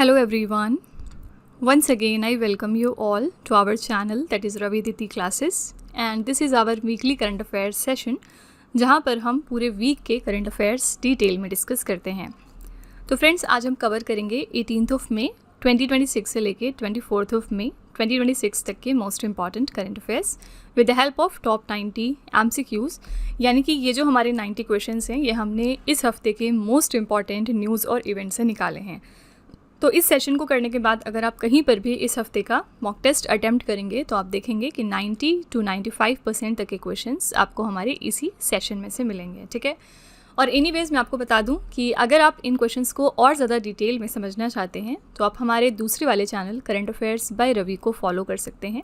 Hello everyone. Once again I welcome you all to our channel that is Ravi Diti Classes and this is our weekly current affairs session जहाँ पर हम पूरे week के current affairs detail में discuss करते हैं। तो friends आज हम कवर करेंगे 18 मई 2026 से लेके 24 मई 2026 तक के most important current affairs with the help of top 90 MCQs, यानी कि ये जो हमारे 90 क्वेश्चंस हैं ये हमने इस हफ्ते के मोस्ट इंपॉर्टेंट न्यूज़ और इवेंट से निकाले हैं। तो इस सेशन को करने के बाद अगर आप कहीं पर भी इस हफ्ते का मॉक टेस्ट अटेम्प्ट करेंगे तो आप देखेंगे कि 90 to 95% तक के क्वेश्चंस आपको हमारे इसी सेशन में से मिलेंगे, ठीक है। और एनीवेज मैं आपको बता दूं कि अगर आप इन क्वेश्चंस को और ज़्यादा डिटेल में समझना चाहते हैं तो आप हमारे दूसरे वाले channel current affairs by Ravi को फॉलो कर सकते हैं।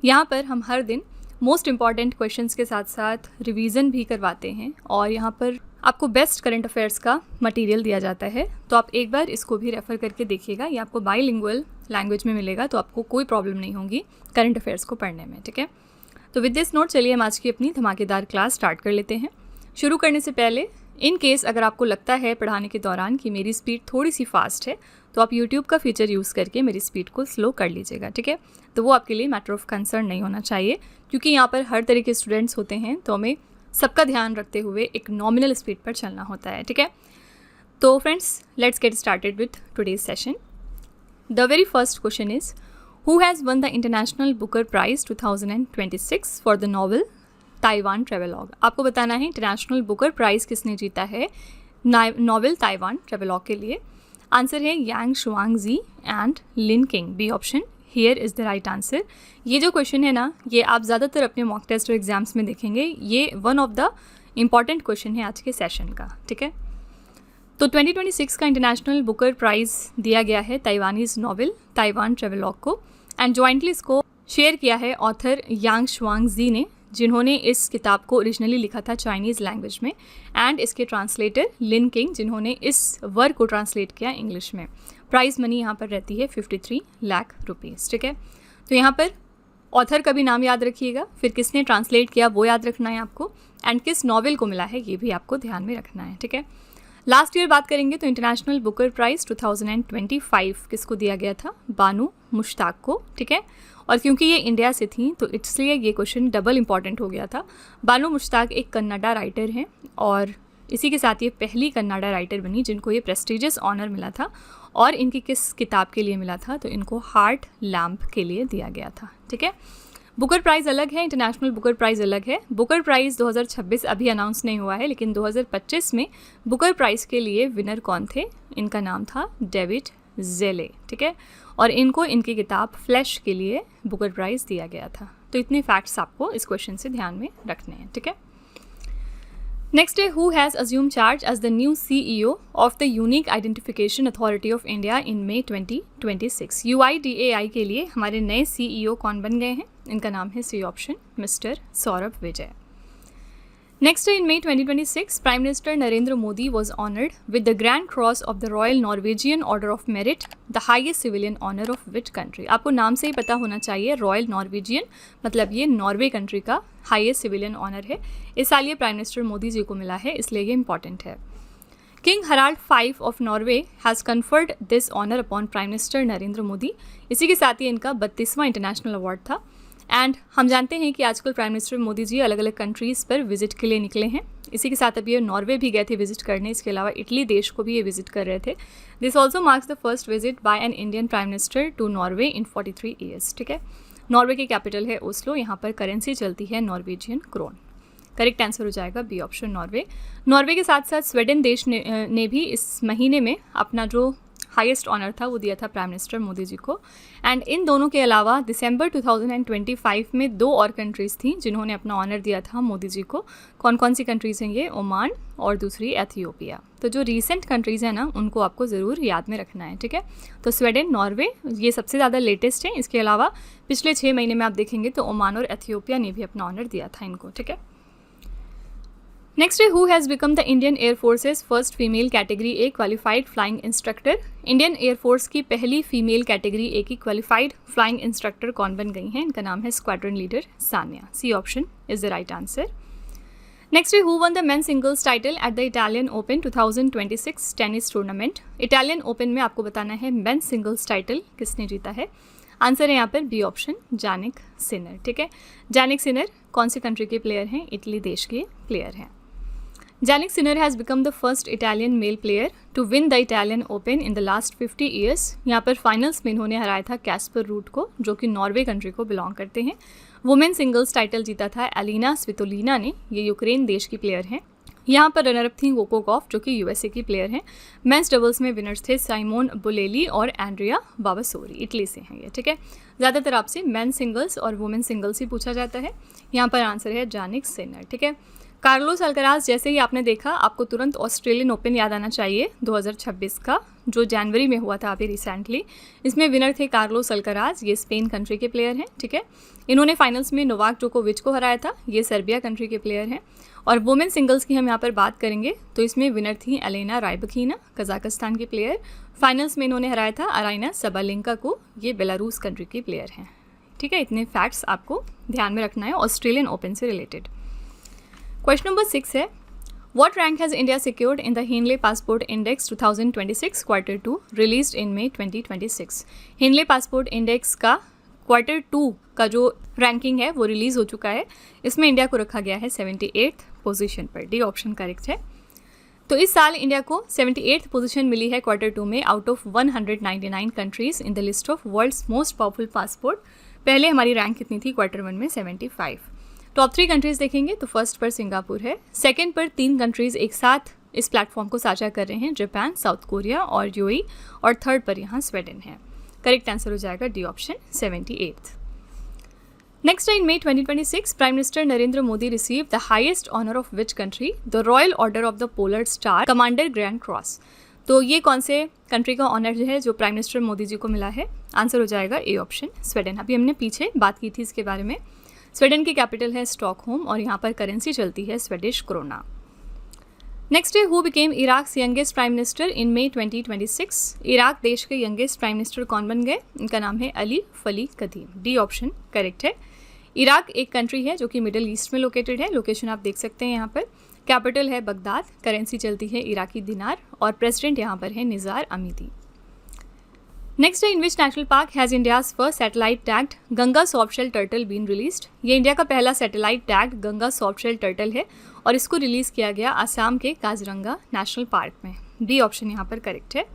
यहाँ पर हम हर दिन मोस्ट इंपॉर्टेंट क्वेश्चंस के साथ साथ रिवीजन भी करवाते हैं और यहाँ पर आपको बेस्ट करंट अफेयर्स का मटेरियल दिया जाता है। तो आप एक बार इसको भी रेफ़र करके देखिएगा, ये आपको बाईलिंगुअल लैंग्वेज में मिलेगा तो आपको कोई प्रॉब्लम नहीं होगी करंट अफेयर्स को पढ़ने में, ठीक है। तो विद दिस नोट चलिए हम आज की अपनी धमाकेदार क्लास स्टार्ट कर लेते हैं। शुरू करने से पहले इन केस अगर आपको लगता है पढ़ाने के दौरान कि मेरी स्पीड थोड़ी सी फास्ट है तो आप यूट्यूब का फीचर यूज़ करके मेरी स्पीड को स्लो कर लीजिएगा, ठीक है। तो वो आपके लिए मैटर ऑफ कंसर्न नहीं होना चाहिए क्योंकि यहाँ पर हर तरह के स्टूडेंट्स होते हैं तो हमें सबका ध्यान रखते हुए एक नॉमिनल स्पीड पर चलना होता है, ठीक है। तो friends let's get started with today's session. The very first question is who has won the international Booker prize 2026 for the novel Taiwan travelogue. आपको बताना है इंटरनेशनल बुकर प्राइज़ किसने जीता है नॉवल ताइवान ट्रेवेलॉग के लिए। आंसर है Yang Shuangzi and Lin King, B option here is the right answer. ये जो क्वेश्चन है ना ये आप ज़्यादातर अपने मॉक टेस्ट और एग्जाम्स में देखेंगे, ये one of the important question है आज के सेशन का, ठीक है। तो 2026 का इंटरनेशनल बुकर प्राइज़ दिया गया है ताइवानीज़ नॉवल ताइवान ट्रेवेलॉग को एंड जॉइंटली इसको शेयर किया है ऑथर यांग शुआंगजी ने, जिन्होंने इस किताब को ओरिजिनली लिखा था चाइनीज़ लैंग्वेज में, एंड इसके ट्रांसलेटर लिन किंग जिन्होंने इस वर्क को ट्रांसलेट किया इंग्लिश में। प्राइज़ मनी यहाँ पर रहती है 53 लाख रुपीज़, ठीक है। तो यहाँ पर ऑथर का भी नाम याद रखिएगा, फिर किसने ट्रांसलेट किया वो याद रखना है आपको, एंड किस नॉवेल को मिला है ये भी आपको ध्यान में रखना है, ठीक है। लास्ट ईयर बात करेंगे तो इंटरनेशनल बुकर प्राइज़ 2025 किसको दिया गया था, बानू मुश्ताक को, ठीक है। और क्योंकि ये इंडिया से थी तो इसलिए ये क्वेश्चन डबल इम्पॉर्टेंट हो गया था। बानू मुश्ताक एक कन्नड़ा राइटर हैं और इसी के साथ ये पहली कन्नड़ा राइटर बनी जिनको ये प्रेस्टिजियस ऑनर मिला था। और इनकी किस किताब के लिए मिला था, तो इनको हार्ट लैम्प के लिए दिया गया था, ठीक है। बुकर प्राइज़ अलग है, इंटरनेशनल बुकर प्राइज़ अलग है। बुकर प्राइज़ 2026 अभी अनाउंस नहीं हुआ है, लेकिन 2025 में बुकर प्राइज़ के लिए विनर कौन थे, इनका नाम था डेविड ज़ेले, ठीक है। और इनको इनकी किताब फ्लैश के लिए बुकर प्राइज़ दिया गया था। तो इतने फैक्ट्स आपको इस क्वेश्चन से ध्यान में रखने हैं, ठीक है। नेक्स्ट है who has assumed charge as the new CEO of the unique identification authority of India in May 2026। UIDAI के लिए हमारे नए CEO कौन बन गए हैं, इनका नाम है C option mister Saurabh Vijay. Next in May 2026 prime minister Narendra Modi was honoured with the grand cross of the royal Norwegian order of merit, the highest civilian honour of which country. आपको नाम से ही पता होना चाहिए, रॉयल नॉर्वेजियन मतलब ये नॉर्वे कंट्री का highest civilian honour है। इस साल ये प्राइम मिनिस्टर मोदी जी को मिला है, इसलिए ये इंपॉर्टेंट है। King Harald V of Norway has conferred this honour upon prime minister Narendra Modi. इसी के साथ ही इनका 32वां इंटरनेशनल अवार्ड था। एंड हम जानते हैं कि आजकल प्राइम मिनिस्टर मोदी जी अलग अलग कंट्रीज़ पर विजिट के लिए निकले हैं। इसी के साथ अभी ये नॉर्वे भी गए थे विजिट करने, इसके अलावा इटली देश को भी ये विजिट कर रहे थे। This also marks the first visit by an Indian prime minister to Norway in 43 years, ठीक है। नॉर्वे की कैपिटल है ओस्लो, यहाँ पर करेंसी चलती है नॉर्वेजियन क्रोन। करेक्ट आंसर हो जाएगा बी ऑप्शन नॉर्वे। नॉर्वे के साथ साथ स्वीडन देश ने भी इस महीने में अपना जो हाईएस्ट ऑनर था वो दिया था प्राइम मिनिस्टर मोदी जी को। एंड इन दोनों के अलावा दिसंबर 2025 में 2 और कंट्रीज़ थी जिन्होंने अपना ऑनर दिया था मोदी जी को। कौन कौन सी कंट्रीज़ हैं ये, ओमान और दूसरी एथियोपिया। तो जो रीसेंट कंट्रीज़ हैं ना उनको आपको ज़रूर याद में रखना है, ठीक है। तो स्वीडन, नॉर्वे ये सबसे ज़्यादा लेटेस्ट है। इसके अलावा पिछले 6 महीने में आप देखेंगे तो ओमान और एथियोपिया ने भी अपना ऑनर दिया था इनको, ठीक है। नेक्स्ट है who has become the Indian air forces first female category A qualified flying instructor. Indian air force की पहली फीमेल कैटेगरी ए की क्वालिफाइड फ्लाइंग इंस्ट्रक्टर कौन बन गई हैं, इनका नाम है squadron leader Sanya. C option is the right answer. Next who won the men singles title at the Italian open 2026 tennis tournament. Italian open में आपको बताना है मेन सिंगल्स टाइटल किसने जीता है। आंसर है यहाँ पर बी ऑप्शन, जानिक सिनर। ठीक है, जानिक सिनर कौन सी कंट्री के प्लेयर हैं? इटली देश के प्लेयर हैं। Jannik Sinner has become the first Italian male player to win the Italian Open in the last 50 years. यहाँ पर फाइनल्स में इन्होंने हराया था कैस्पर रूट को, जो कि नॉर्वे कंट्री को बिलोंग करते हैं। वुमेन सिंगल्स टाइटल जीता था एलिना स्वितोलिना ने, ये यूक्रेन देश की प्लेयर हैं। यहाँ पर रनरअप थी कोको गॉफ, जो कि यूएसए की प्लेयर हैं। मेंस डबल्स में विनर्स थे साइमोन बोलेली और एंड्रिया बाबासोरी, इटली से हैं ये। ठीक है, ज़्यादातर आपसे मेन सिंगल्स और वुमेन सिंगल्स ही पूछा जाता है। यहाँ पर आंसर है जानिक सिनर। ठीक है, कार्लोस अल्कराज जैसे ही आपने देखा, आपको तुरंत ऑस्ट्रेलियन ओपन याद आना चाहिए 2026 का, जो जनवरी में हुआ था अभी रिसेंटली। इसमें विनर थे कार्लोस अल्कराज, ये स्पेन कंट्री के प्लेयर हैं। ठीक है, इन्होंने फाइनल्स में नोवाक जोकोविच को हराया था, ये सर्बिया कंट्री के प्लेयर हैं। और वुमेन सिंगल्स की हम यहाँ पर बात करेंगे तो इसमें विनर थी एलेना राइबकीना, कजाकिस्तान की प्लेयर। फाइनल्स में इन्होंने हराया था अराइना सबालेंका को, ये बेलारूस कंट्री के प्लेयर हैं। ठीक है, इतने फैक्ट्स आपको ध्यान में रखना है ऑस्ट्रेलियन ओपन से रिलेटेड। क्वेश्चन नंबर 6 है, what rank has India secured in the Henley passport index 2026 quarter 2 released in May 2026। Henley passport index का क्वार्टर 2 का जो रैंकिंग है वो रिलीज़ हो चुका है। इसमें इंडिया को रखा गया है 78th पोजीशन पर। डी ऑप्शन करेक्ट है। तो इस साल इंडिया को 78th पोजीशन मिली है क्वार्टर 2 में out of 199 countries in the list of world's most powerful passport. पहले हमारी रैंक कितनी थी क्वार्टर 1 में? 75। टॉप 3 कंट्रीज़ देखेंगे तो फर्स्ट पर सिंगापुर है, सेकंड पर 3 कंट्रीज़ एक साथ इस प्लेटफॉर्म को साझा कर रहे हैं, जापान, साउथ कोरिया और यूएई, और थर्ड पर यहाँ स्वीडन है। करेक्ट आंसर हो जाएगा D option, 78th। Next in May 2026 prime minister Narendra Modi receive the highest honour of which country? The royal order of the polar star commander grand cross. तो ये कौन से कंट्री का ऑनर है जो प्राइम मिनिस्टर मोदी जी को मिला है? आंसर हो जाएगा ए ऑप्शन, स्वीडन। अभी हमने पीछे बात की थी इसके बारे में। स्वीडन की कैपिटल है स्टॉकहोम और यहाँ पर करेंसी चलती है स्वीडिश क्रोना। नेक्स्ट है, who became Iraq's youngest prime minister in May 2026। Iraq देश के यंगेस्ट प्राइम मिनिस्टर कौन बन गए? इनका नाम है अली फली कदीम। डी ऑप्शन करेक्ट है। इराक एक कंट्री है जो कि मिडिल ईस्ट में लोकेटेड है, लोकेशन आप देख सकते हैं यहाँ पर। कैपिटल है बगदाद, करेंसी चलती है इराकी दिनार और प्रेसिडेंट यहाँ पर है निज़ार अमीदी। नेक्स्ट है, in which national park has India's first satellite tagged Ganga soft shell turtle been released. ये इंडिया का पहला satellite tagged Ganga soft shell turtle है और इसको रिलीज़ किया गया असम के काजीरंगा नेशनल पार्क में। डी ऑप्शन यहाँ पर करेक्ट है।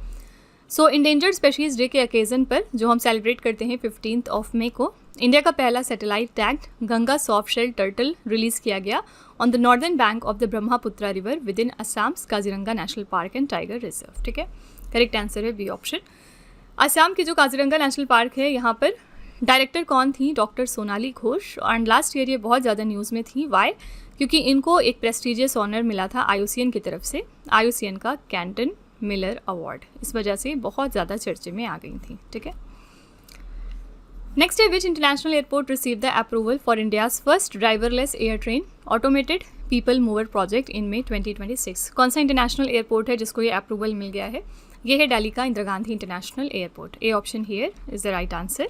सो इंडेंजर्ड स्पेशीज़ डे के ओकेजन पर जो हम सेलिब्रेट करते हैं 15 मई को, इंडिया का पहला satellite tagged Ganga soft shell turtle release किया गया on the northern bank of the Brahmaputra river within Assam's Kaziranga national park and tiger reserve. ठीक है, करेक्ट आंसर है बी ऑप्शन। असम की जो काजीरंगा नेशनल पार्क है, यहाँ पर डायरेक्टर कौन थी? Doctor Sonali Ghosh. And last year ये बहुत ज़्यादा न्यूज़ में थी। वाई? क्योंकि इनको एक प्रेस्टिजियस ऑनर मिला था IUCN की तरफ से, IUCN का कैंटन मिलर अवार्ड। इस वजह से बहुत ज़्यादा चर्चे में आ गई थी। ठीक है, नेक्स्ट है, which international airport receive the approval for India's first driverless air train automated people mover project in May 2026। कौन सा इंटरनेशनल एयरपोर्ट है जिसको ये अप्रूवल मिल गया है? ये है दिल्ली का Indira Gandhi international airport. A option here is the right answer.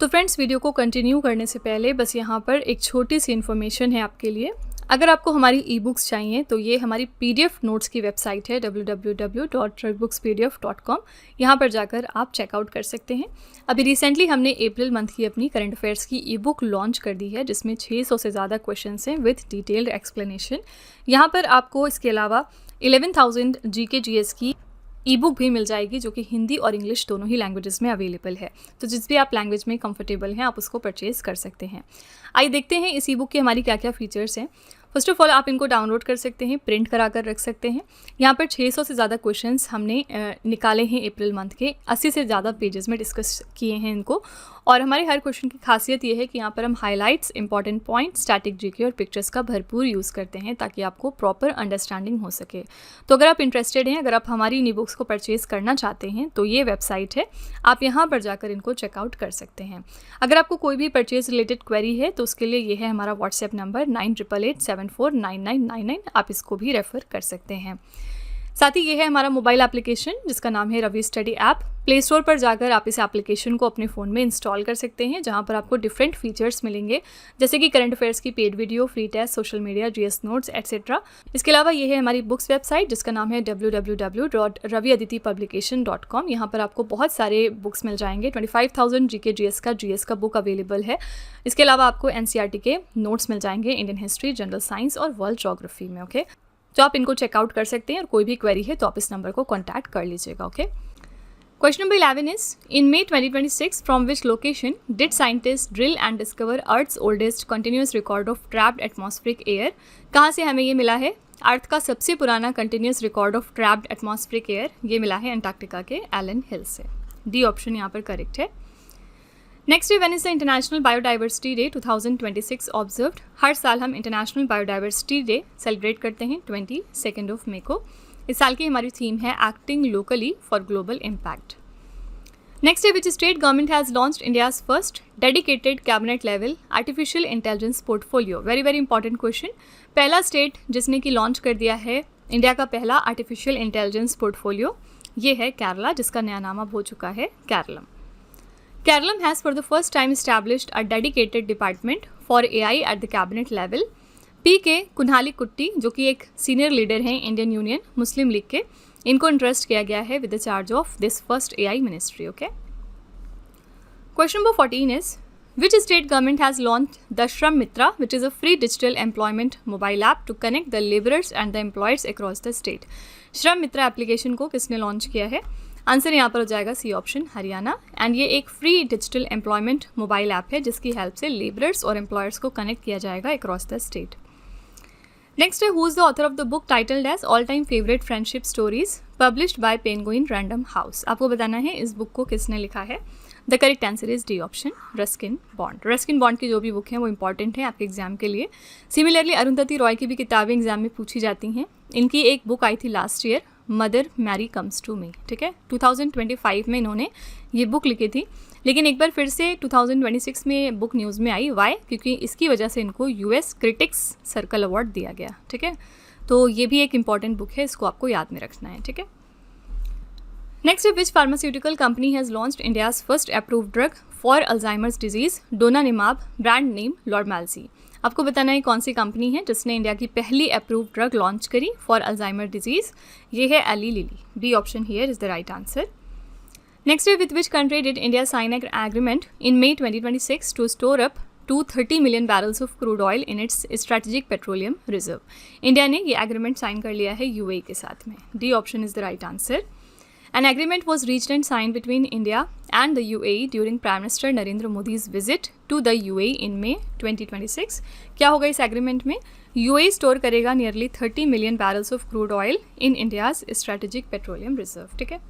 तो फ्रेंड्स, वीडियो को कंटिन्यू करने से पहले बस यहाँ पर एक छोटी सी इन्फॉर्मेशन है आपके लिए। अगर आपको हमारी ई बुक्स चाहिए तो ये हमारी PDF नोट्स की वेबसाइट है www.truckbookspdf.com। यहाँ पर जाकर आप चेकआउट कर सकते हैं। अभी रिसेंटली हमने अप्रैल मंथ की अपनी करंट अफेयर्स की ई बुक लॉन्च कर दी है, जिसमें 600 से ज़्यादा क्वेश्चंस हैं विथ डिटेल्ड एक्सप्लेनेशन। यहाँ पर आपको इसके अलावा 11,000 GK GS की ई बुक भी मिल जाएगी, जो कि हिंदी और इंग्लिश दोनों ही लैंग्वेजेस में अवेलेबल है। तो जिस भी आप लैंग्वेज में कंफर्टेबल हैं आप उसको परचेज़ कर सकते हैं। आइए देखते हैं इस ई बुक के हमारी क्या क्या फीचर्स हैं। फर्स्ट ऑफ ऑल, आप इनको डाउनलोड कर सकते हैं, प्रिंट करा कर रख सकते हैं। यहाँ पर 600 से ज़्यादा क्वेश्चंस हमने निकाले हैं अप्रैल मंथ के, 80 से ज़्यादा पेजेस में डिस्कस किए हैं इनको। और हमारे हर क्वेश्चन की खासियत ये है कि यहाँ पर हम highlights, important point, static GK और पिक्चर्स का भरपूर यूज़ करते हैं ताकि आपको प्रॉपर अंडरस्टैंडिंग हो सके। तो अगर आप इंटरेस्टेड हैं, अगर आप हमारी इन बुक्स को परचेज़ करना चाहते हैं तो ये वेबसाइट है, आप यहाँ पर जाकर इनको चेकआउट कर सकते हैं। अगर आपको कोई भी परचेज़ रिलेटेड क्वेरी है तो उसके लिए ये है हमारा व्हाट्सएप नंबर 9888749999। आप इसको भी रेफ़र कर सकते हैं। साथ ही ये है हमारा मोबाइल एप्लीकेशन जिसका नाम है Ravi study app. Play store पर जाकर आप इस एप्लीकेशन को अपने फ़ोन में इंस्टॉल कर सकते हैं, जहां पर आपको डिफरेंट फीचर्स मिलेंगे, जैसे कि करंट अफेयर्स की paid video, free test, social media, GS notes etcetera. इसके अलावा ये है हमारी बुक्स वेबसाइट जिसका नाम है www.raviaditipublication.com। यहाँ पर आपको बहुत सारे बुक्स मिल जाएंगे। 25,000 जीके जीएस का बुक अवेलेबल है। इसके अलावा आपको एनसीईआरटी के नोट्स मिल जाएंगे इंडियन हिस्ट्री, जनरल साइंस और वर्ल्ड ज्योग्राफी में। ओके, तो आप इनको चेकआउट कर सकते हैं और कोई भी क्वेरी है तो आप इस नंबर को कॉन्टैक्ट कर लीजिएगा। Okay, question number 11 is in May 2026 from which location did scientist drill and discover earth's oldest continuous record of trapped atmospheric air. कहाँ से हमें ये मिला है? अर्थ का सबसे पुराना continuous record of trapped atmospheric air ये मिला है अंटार्कटिका के एलन हिल से। डी ऑप्शन यहाँ पर करेक्ट है। Next day when is the international biodiversity day 2026 observed. हर साल हम इंटरनेशनल बायोडाइवर्सिटी डे सेलिब्रेट करते हैं 22 मई को। इस साल की हमारी थीम है acting locally for global impact. Next day which state government has launched India's first dedicated cabinet level artificial intelligence portfolio. Very very important question. पहला स्टेट जिसने कि लॉन्च कर दिया है इंडिया का पहला आर्टिफिशियल इंटेलिजेंस पोर्टफोलियो ये है केरला, जिसका नया नाम अब हो चुका है Keralam. Kerala has for the first time established a dedicated department for AI at the cabinet level. PK कुन्हाली कुट्टी जो कि एक सीनियर लीडर हैं इंडियन यूनियन मुस्लिम लीग के, इनको इंटरेस्ट किया गया है with the charge of this first AI ministry. Okay, question number 14 is which state government has launch the Shram Mitra which is a free digital employment mobile app to connect the labourers and the employers across the state. Shram Mitra application को किसने launch किया है? Answer यहाँ पर हो जाएगा C option, Haryana. And ये एक free digital employment mobile app है जिसकी हेल्प से लेबरर्स और एम्प्लॉयर्स को कनेक्ट किया जाएगा अक्रॉस द स्टेट। नेक्स्ट है who is the author of the book titled as all time favourite friendship stories published by Penguin Random House. आपको बताना है इस बुक को किसने लिखा है। The correct answer is D option, Ruskin Bond. Ruskin Bond की जो भी बुक है वो इंपॉर्टेंट है आपके एग्जाम के लिए। सिमिलरली अरुंधति रॉय की भी किताबें एग्जाम में पूछी जाती हैं। इनकी एक बुक आई थी last year, mother Mary comes to me. ठीक है, 2025 में इन्होंने ये बुक लिखी थी, लेकिन एक बार फिर से 2026 में बुक न्यूज़ में आई। वाई? क्योंकि इसकी वजह से इनको यूएस क्रिटिक्स सर्कल अवार्ड दिया गया। ठीक है, तो ये भी एक इंपॉर्टेंट बुक है, इसको आपको याद में रखना है। ठीक है, नेक्स्ट है which pharmaceutical company has launched India's first approved drug for Alzheimer's disease donanemab, brand name Lormelsi. आपको बताना है कौन सी कंपनी है जिसने इंडिया की पहली अप्रूव्ड ड्रग लॉन्च करी फॉर अल्जाइमर डिजीज। ये है Eli Lilly. B option here is the right answer. Next है with which country did India sign an agreement in May 2026 to store up 230 million barrels of crude oil in its strategic petroleum reserve. India ने ये agreement sign कर लिया है UAE के साथ में। D option is the right answer. An agreement was reached and signed between India and the UAE during Prime Minister Narendra Modi's visit to the UAE in May 2026. क्या होगा इस agreement में? UAE स्टोर करेगा nearly 30 million barrels of crude oil in India's strategic petroleum reserve. ठीक है,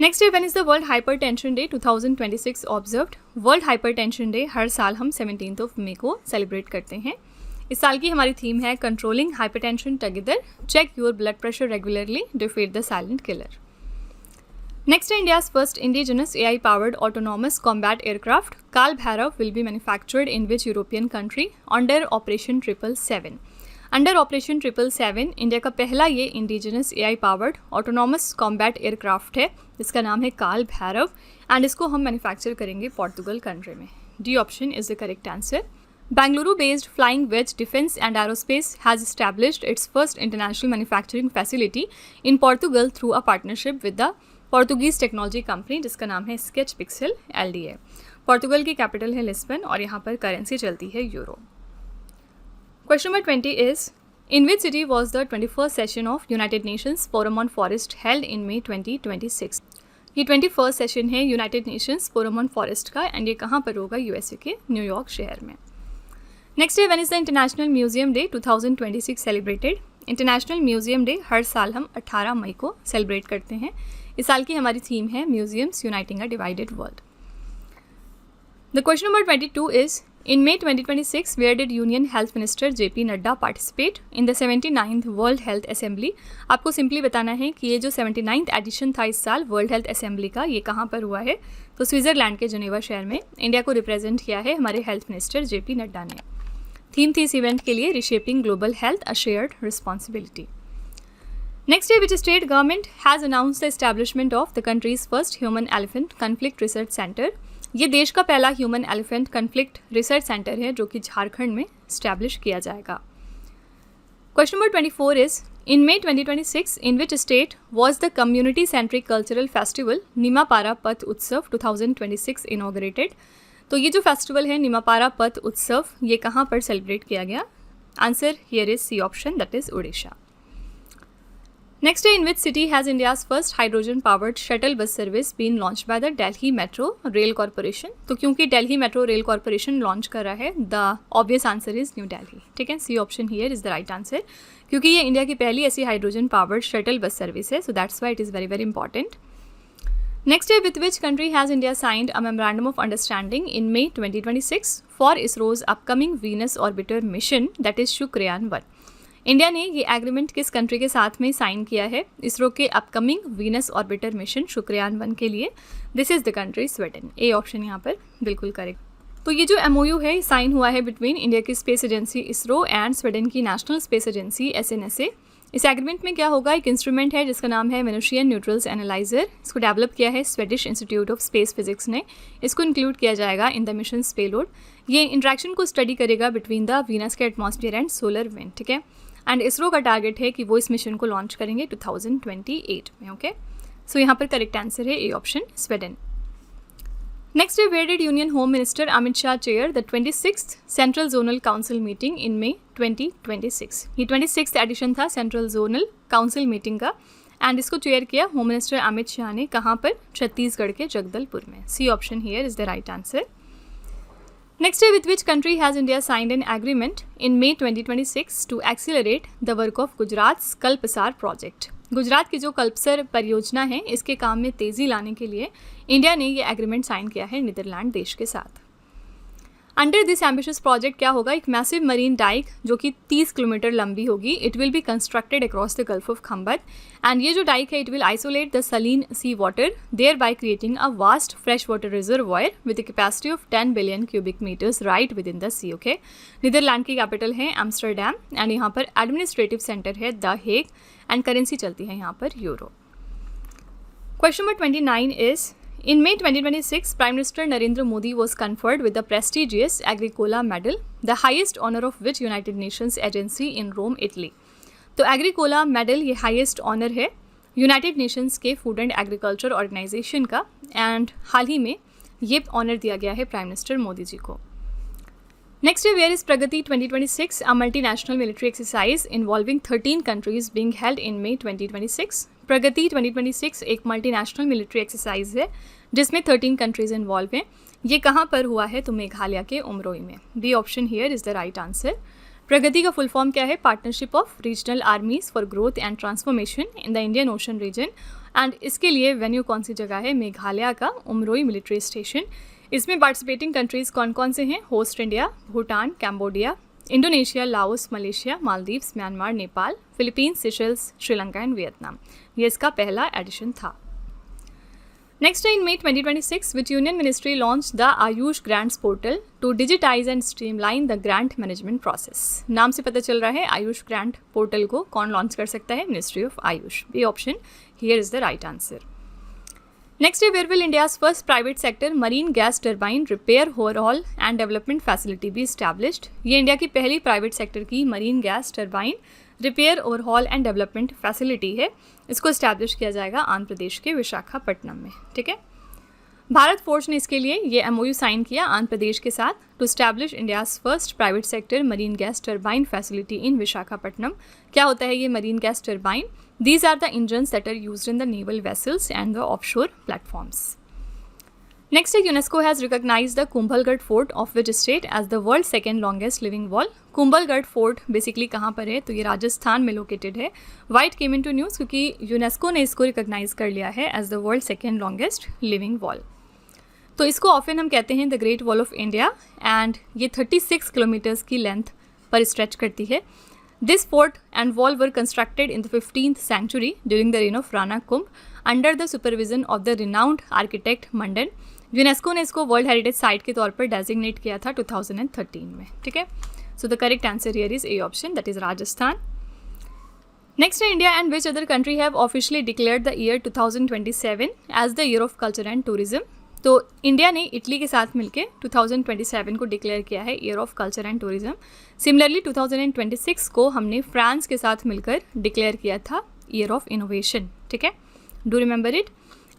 next day when is the world hypertension day 2026 observed. World hypertension day हर साल हम 17 मई को सेलिब्रेट करते हैं। इस साल की हमारी थीम है controlling hypertension together, check your blood pressure regularly, defeat the silent killer. Next, India's first indigenous AI-powered autonomous combat aircraft, Kal Bhairav, will be manufactured in which European country under Operation 777? Under operation 777 India का पहला ये indigenous AI-powered autonomous combat aircraft है जिसका नाम है काल Bhairav, and इसको हम मैन्युफैक्चर करेंगे पोर्तुगल कंट्री में। D option is the correct answer. Bangalore-based Flying Wedge Defence and Aerospace has established its first international manufacturing facility in Portugal through a partnership with the Portuguese technology company जिसका नाम है sketch pixel LDA। Portugal की capital है Lisbon और यहाँ पर currency चलती है euro. Question number 20 is in which city was the 21st session of United Nations forum on forest held in May 2026। ये 21st सेशन है United Nations forum on forest का, एंड ये कहाँ पर होगा? यूएसए के न्यूयॉर्क शहर में। Next day when is the international museum day 2026 celebrated. International museum day हर साल हम 18 मई को सेलिब्रेट करते हैं। इस साल की हमारी थीम है museums uniting a divided world. The question number 22 is in May 2026 where did union health minister JP Nadda participate in the 79th world health assembly. आपको सिंपली बताना है कि ये जो 79th एडिशन था इस साल वर्ल्ड हेल्थ असेंबली का, ये कहाँ पर हुआ है? तो स्विट्जरलैंड के जनेवा शहर में। इंडिया को रिप्रेजेंट किया है हमारे हेल्थ मिनिस्टर JP नड्डा ने। थीम थी इस इवेंट के लिए reshaping global health, a shared responsibility. Next है, which state government has announced the establishment of the country's first human elephant conflict research centre. ये देश का पहला human elephant conflict research centre है जो कि झारखंड में स्टैब्लिश किया जाएगा। Question number 24 is, in May 2026 in which state was the community centric cultural festival Nimapara पथ उत्सव 2026 inaugurated। तो ये जो फेस्टिवल है निमापारा पथ उत्सव, ये कहाँ पर सेलिब्रेट किया गया? Answer here is C option, that is Orissa. Next है, in which city has India's first hydrogen powered shuttle bus service been launch by the Delhi metro rail corporation. तो क्योंकि Delhi metro rail corporation launch कर रहा है, the obvious answer is New Delhi. ठीक है, C option here is the right answer, क्योंकि ये India की पहली ऐसी hydrogen powered shuttle bus service है, सो that's why it is very very important. Next है, with which country has India signed a memorandum of understanding in May 2026 for ISRO's upcoming Venus orbiter mission, that is Shukrayaan 1। India ने ये agreement किस country के साथ में sign किया है इसरो के upcoming Venus orbiter mission Shukrayaan 1 के लिए? This is the country Sweden. A option यहाँ पर बिल्कुल करेक्ट। तो ये जो MOU है साइन हुआ है बिटवीन इंडिया की space agency ISRO and Sweden की नेशनल स्पेस एजेंसी SNSA। इस एग्रीमेंट में क्या होगा, एक इंस्ट्रूमेंट है जिसका नाम है वेनुसियन न्यूट्रल्स एनालाइजर। इसको डेवलप किया है Swedish institute of space physics ने। इसको इंक्लूड किया जाएगा इन द मिशन पेलोड। ये इंट्रैक्शन को स्टडी करेगा बिटवीन द वीनस के एटमॉस्फेयर एंड सोलर विंड। ठीक है, एंड इसरो का टारगेट है कि वो इस मिशन को लॉन्च करेंगे 2028 में। ओके, सो यहाँ पर करेक्ट आंसर है ए ऑप्शन, स्वीडन। नेक्स्ट है, where did union home minister Amit Shah chair the 26th central zonal council meeting in May 2026। ये 26th एडिशन था सेंट्रल जोनल काउंसिल मीटिंग का, एंड इसको चेयर किया होम मिनिस्टर अमित शाह ने। कहाँ पर? छत्तीसगढ़ के जगदलपुर में। C option here is the right answer. Next है, with which country has India signed an agreement in May 2026 to accelerate the work of Gujarat Kalpasar project. Gujarat की जो कल्पसर परियोजना है, इसके काम में तेज़ी लाने के लिए इंडिया ने ये एग्रीमेंट साइन किया है नीदरलैंड देश के साथ। अंडर दिस एम्बिशियस प्रोजेक्ट क्या होगा, एक मैसिव मरीन डाइक जो कि 30 किलोमीटर लंबी होगी, it will be constructed across the gulf of Khambhat. And ये जो डाइक है, it will isolate the saline sea water, thereby creating a vast fresh water reservoir with capacity of 10 billion cubic metres right within the sea. Okay, Netherlands की capital है Amsterdam, and यहाँ पर administrative centre है the Hague, and currency चलती है यहाँ पर euro. Question number 29 is, in May 2026, Prime Minister Narendra Modi was conferred with the prestigious Agricola Medal, the highest honor of which United Nations agency in Rome, Italy। तो Agricola Medal ये highest honor है United Nations के food and agriculture organisation का, and हाल ही में ये honour दिया गया है प्राइम मिनिस्टर मोदी जी को। नेक्स्ट है, where is Pragati 2026, a multinational military exercise involving 13 countries being held in May 2026। Pragati 2026 एक मल्टीनेशनल मिलिट्री एक्सरसाइज है जिसमें 13 कंट्रीज इन्वॉल्व हैं। ये कहाँ पर हुआ है? तो मेघालय के उमरोई में। B option here is the right answer. Pragati का फुल फॉर्म क्या है? Partnership of regional armies for growth and transformation in the Indian ocean region. And इसके लिए वेन्यू कौन सी जगह है? मेघालय का उमरोई मिलिट्री स्टेशन। इसमें पार्टिसिपेटिंग कंट्रीज कौन कौन से हैं? Host India, Bhutan, Cambodia, Indonesia, Laos, Malaysia, Maldives, Myanmar, Nepal, Philippines, Seychelles, Sri Lanka and Vietnam. ये इसका पहला एडिशन था। Next in May 2026, which union ministry launch the Ayush grants portal to digitise and streamline the grant management process. नाम से पता चल रहा है आयुष ग्रांट पोर्टल को कौन लॉन्च कर सकता है? Ministry of AYUSH. B option here is the right answer. Next है, where will India's first private sector marine gas turbine repair, overhaul and development facility be established. ये इंडिया की पहली प्राइवेट सेक्टर की marine gas turbine repair, overhaul and development facility है। इसको establish किया जाएगा आंध्र प्रदेश के विशाखापट्टनम में। ठीक है, भारत फोर्स ने इसके लिए ये MOU साइन किया आंध्र प्रदेश के साथ to establish India's first private sector marine gas turbine facility in Visakhapatnam. क्या होता है ये marine gas turbine? These are the engines that are used in the naval vessels and the offshore platforms. Next, UNESCO has recognized the Kumbhalgarh Fort of which state as the world's second longest living wall. Kumbhalgarh Fort basically कहाँ पर है? तो ये राजस्थान में located है। Why it came into news? क्योंकि UNESCO ने इसको रिकॉग्नाइज कर लिया है as the world's second longest living wall. तो इसको ऑफन हम कहते हैं the great wall of India, and ये 36 किलोमीटर्स की लेंथ पर स्ट्रेच करती है। This fort and wall were constructed in the 15th century during the reign of Rana Kumbh under the supervision of the renowned architect Mandan. UNESCO ने इसको world heritage site के तौर पर designate किया था 2013 में। ठीक है, so the correct answer here is A option, that is Rajasthan. Next है India and which other country have officially declared the year 2027 as the year of culture and tourism. तो इंडिया ने इटली के साथ मिलकर 2027 को डिक्लेयर किया है year of culture and tourism. Similarly 2026 को हमने फ्रांस के साथ मिलकर डिक्लेयर किया था ईयर ऑफ इनोवेशन, ठीक है, डू रिमेंबर इट।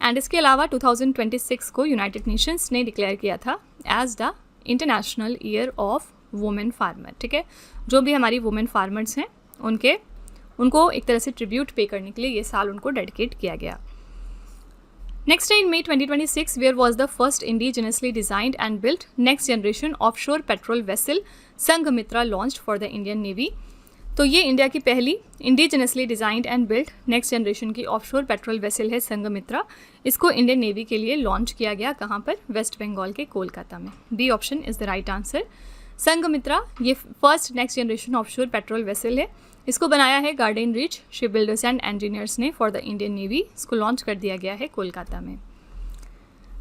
एंड इसके अलावा 2026 को यूनाइटेड नेशंस ने डिक्लेयर किया था as the international year of women farmer, ठीक है। जो भी हमारी वुमेन फार्मर्स हैं उनको एक तरह से ट्रिब्यूट पे करने के लिए ये साल उनको डेडिकेट किया गया। Next in May 2026 where was the first indigenously designed and built next generation offshore patrol vessel Sanghamitra launched for the Indian navy. तो ये इंडिया की पहली indigenously designed and built next generation की ऑफशोर पेट्रोल वेसल है संघमित्रा। इसको Indian navy के लिए launch किया गया, कहाँ पर, वेस्ट बंगाल के कोलकाता में। B option is the right answer. Sanghamitra ये first next generation offshore patrol vessel है। इसको बनाया है garden reach ship builders and engineers ने फॉर द इंडियन नेवी। इसको लॉन्च कर दिया गया है कोलकाता में।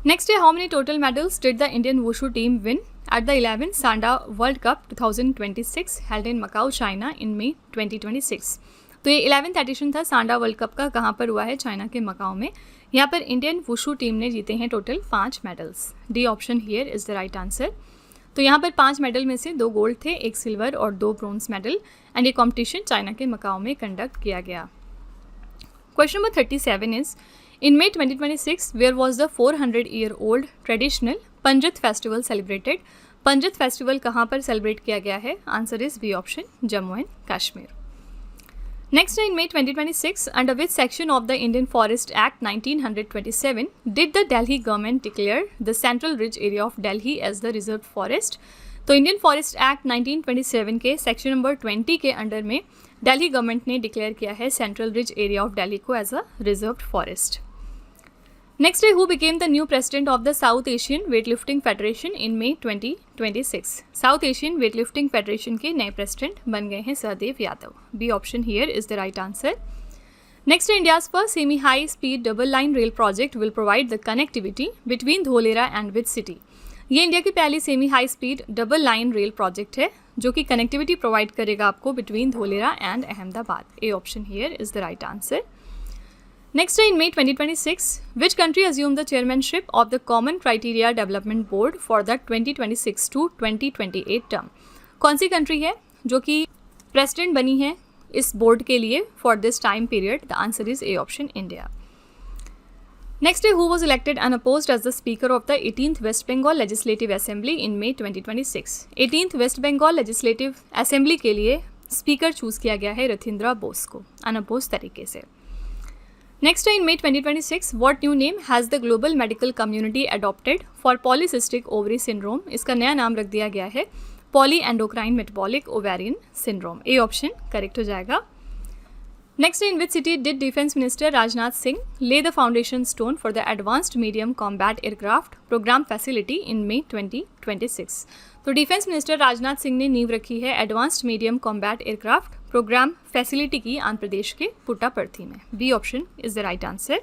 नेक्स्ट है how many total medals did the Indian wushu team win at the 11th sanda world cup 2026 held in Macau China in May 2026। तो ये 11th एडिशन था सांडा वर्ल्ड कप का, कहाँ पर हुआ है, चाइना के मकाऊ में। यहाँ पर इंडियन वुशु टीम ने जीते हैं total 5 medals. D option here is the right answer. तो यहाँ पर 5 मेडल में से 2 गोल्ड थे, 1 सिल्वर और 2 ब्रोंज मेडल। एंड ये कॉम्पिटिशन चाइना के मकाऊ में कंडक्ट किया गया। Question number 37 is in May 2026 where was the 400-year old traditional Panjit festival celebrated. Panjit festival कहाँ पर सेलिब्रेट किया गया है? Answer is B option, Jammu and Kashmir. Next, in May 2026, under which section of the Indian Forest Act 1927 did the Delhi government declare the Central Ridge area of Delhi as the reserved forest? तो Indian forest act 1927 के section number 20 के under में Delhi government ने declare किया है central ridge area of Delhi को as a reserved forest. Next है who became the new president of the south Asian weightlifting federation in May 2026। South Asian weightlifting federation के नए president बन गए हैं Sahdev Yadav. B option here is the right answer. Next India's first semi high speed double line rail project will provide the connectivity between Dholera and which city. ये India की पहली semi high speed double line rail project है जो कि connectivity provide करेगा आपको between Dholera and Ahmedabad. A option here is the right answer. Next, in May 2026, which country assumed the chairmanship of the Common Criteria Development Board for the 2026 to 2028 term? कौन सी country है जो कि प्रेसिडेंट बनी है इस बोर्ड के लिए for this time period? The answer is A option, India. Next है who was elected unopposed as the speaker of the 18th west Bengal legislative assembly in May 2026। 18th west Bengal legislative assembly के लिए speaker choose किया गया है रथिंद्रा बोस को unopposed तरीके से। Next, in May 2026, what new name has the global medical community adopted for polycystic ovary syndrome? इसका नया नाम रख दिया गया है polyendocrine metabolic ovarian syndrome। A option correct हो जाएगा। Next, in which city did Defense Minister Rajnath Singh lay the foundation stone for the Advanced Medium Combat Aircraft Program facility in May 2026? तो डिफेंस मिनिस्टर राजनाथ सिंह ने नींव रखी है advanced medium combat aircraft programme facility की आंध्र प्रदेश के पुट्टापर्थी में। B option is the right answer.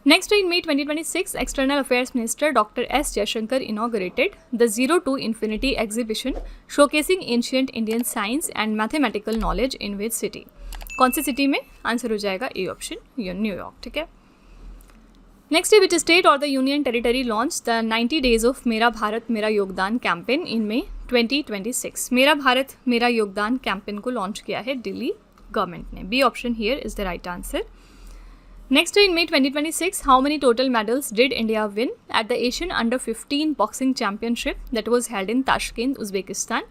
Next, in May 2026, external affairs minister doctor S Jaishankar inaugurated the Zero to Infinity exhibition showcasing ancient Indian science and mathematical knowledge in which city? कौन सी city में? Answer हो जाएगा A option, New York, ठीक है। Next, which state और the union territory launch the 90 days of मेरा भारत मेरा योगदान कैंपेन इन May 2026? मेरा भारत मेरा योगदान कैंपेन को लॉन्च किया है दिल्ली गवर्नमेंट ने। B option here is the right answer. Next, in May 2026, how many total medals did India win at the Asian under 15 boxing championship that was held in Tashkent, Uzbekistan?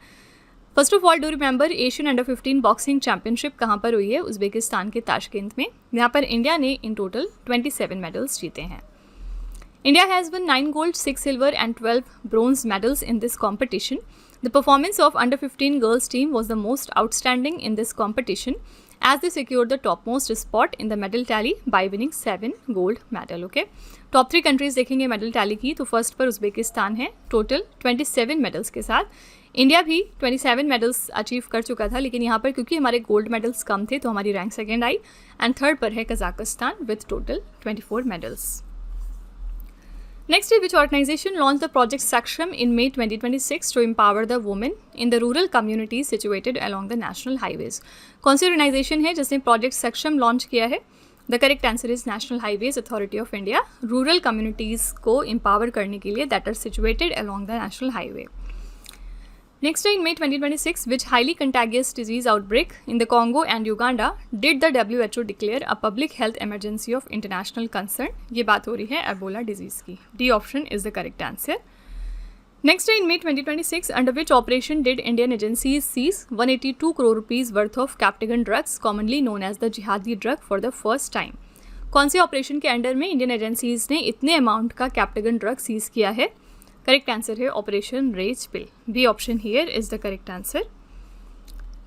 First of all do remember Asian under 15 boxing championship कहाँ पर हुई है? Uzbekistan के ताशकेंत में। यहाँ पर India ने in total 27 medals जीते हैं। India has won 9 gold, 6 silver and 12 bronze medals in this competition. The performance of under 15 girls team was the most outstanding in this competition as they secured the topmost spot in the medal tally by winning 7 gold medal. Okay, top 3 countries देखेंगे medal tally की, तो first पर Uzbekistan है total 27 medals के साथ। India भी 27 medals achieve कर चुका था, लेकिन यहाँ पर क्योंकि हमारे गोल्ड मेडल्स कम थे तो हमारी rank second I. And third पर है Kazakhstan with total 24 medals. Next is which organization launched the Project Saksham in May 2026 to empower the women in the rural communities situated along the national highways? कौन सी organisation है जिसने project सक्षम launch किया है? The correct answer is national highways authority of India, rural communities को empower करने के लिए that are situated along the national highway. Next, in May 2026, which highly contagious disease outbreak in the Congo and Uganda did the WHO declare a public health emergency of international concern? ये बात हो रही है Ebola disease की. D option is the correct answer. Next, in May 2026, under which operation did Indian agencies seize 182 crore rupees worth of Captagon drugs, commonly known as the jihadi drug, for the first time? कौन से operation के under में Indian agencies ने इतने amount का कैप्टेगन drug seize किया है? Correct answer है operation rage pill. B option here is the correct answer.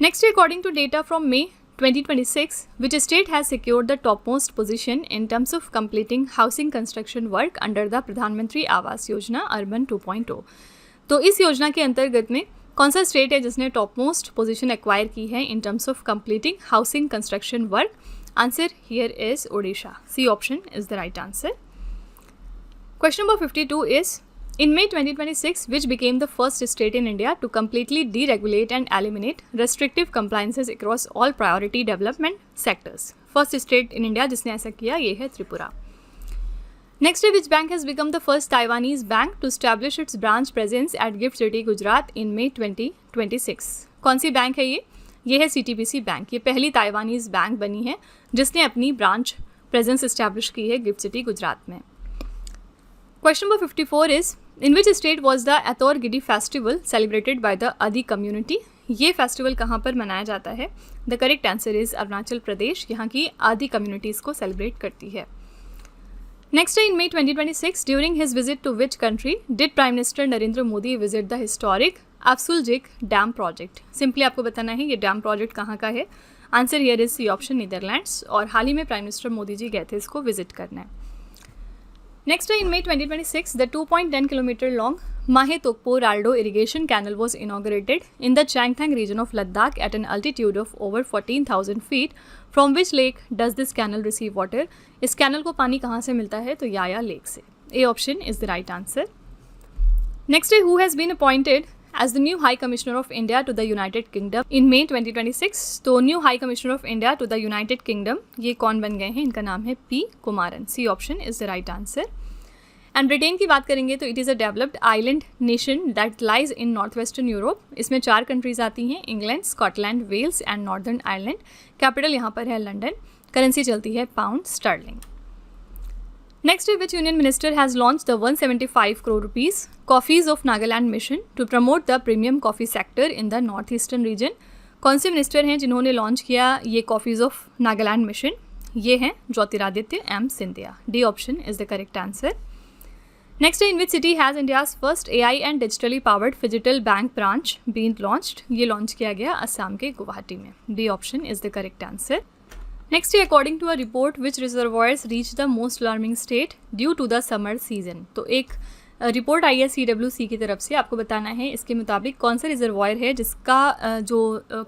Next, according to data from May 2026, which state has secured the topmost position in terms of completing housing construction work under the प्रधानमंत्री Awas Yojana urban 2.0? तो इस योजना के अंतर्गत में कौन सा state है जिसने टॉपमोस्ट पोजीशन एक्वायर की है in terms of completing housing construction work? Answer here is Odisha. C option is the right answer. Question number 52 is in May 2026, which became the first state in India to completely deregulate and eliminate restrictive compliances across all priority development sectors? First state in India जिसने ऐसा किया ये है Tripura. Next, which bank has become the first Taiwanese bank to establish its branch presence at Gift City, Gujarat in May 2026? कौन सी bank है ये? ये है CTBC बैंक. ये पहली ताइवानीज बैंक बनी है जिसने अपनी ब्रांच प्रेजेंस इस्टेब्लिश की है गिफ्ट सिटी गुजरात में. Question number 54 is, in which state was the Athor Gidi festival celebrated by the Adi community? ये फेस्टिवल कहाँ पर मनाया जाता है? The correct answer is Arunachal Pradesh. यहाँ की आदि कम्युनिटीज़ को सेलिब्रेट करती है. Next, in May 2026, during his visit to which country did prime minister Narendra Modi visit the historic Afsluitdijk dam project? Simply आपको बताना है ये डैम प्रोजेक्ट कहाँ का है. Answer here is C option Netherlands. और हाल ही में प्राइम मिनिस्टर मोदी जी गए थे इसको विजिट करना है. Next, in May 2026, the 2.10 km long Mahe Tokpo Raldo irrigation canal was inaugurated in the Changthang region of Ladakh at an altitude of over 14,000 feet. From which lake does this canal receive water? इस canal को पानी कहाँ से मिलता है? तो याया lake से. A option is the right answer. Next, who has been appointed as the new High Commissioner of India to the United Kingdom in May 2026? तो new high commissioner of India to the United Kingdom ये कौन बन गए हैं? इनका नाम है P Kumaran. C option is the right answer. And Britain की बात करेंगे तो it is a developed island nation that lies in north western Europe. इसमें 4 कंट्रीज आती हैं, England, Scotland, Wales and Northern Ireland. Capital यहाँ पर है लंदन. करेंसी चलती है pound sterling. Next, which union minister has launch the 175 crore rupees coffees of Nagaland mission to promote the premium coffee sector in the north eastern region? कौन से minister हैं जिन्होंने launch किया ये कॉफीज ऑफ नागालैंड मिशन? ये हैं Jyotiraditya M Scindia. D option is the correct answer. Next, in which city has India's first AI and digitally powered Phygital Bank branch been launched? ये launch किया गया असम के गुवाहाटी में. D option is the correct answer. Next, according to a report, which reservoirs reach the most alarming state due to the summer season? तो एक report आई है CWC की तरफ से, आपको बताना है इसके मुताबिक कौन सा रिजर्वायर है जिसका जो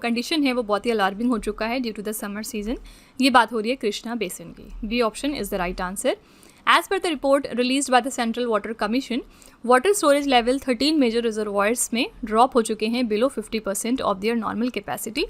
कंडीशन है वो बहुत ही अलार्मिंग हो चुका है due to the summer season. ये बात हो रही है कृष्णा बेसिन की. B option is the right answer. As per the report released by the Central Water Commission, water storage level 13 major reservoirs में drop हो चुके हैं below 50% of their normal capacity,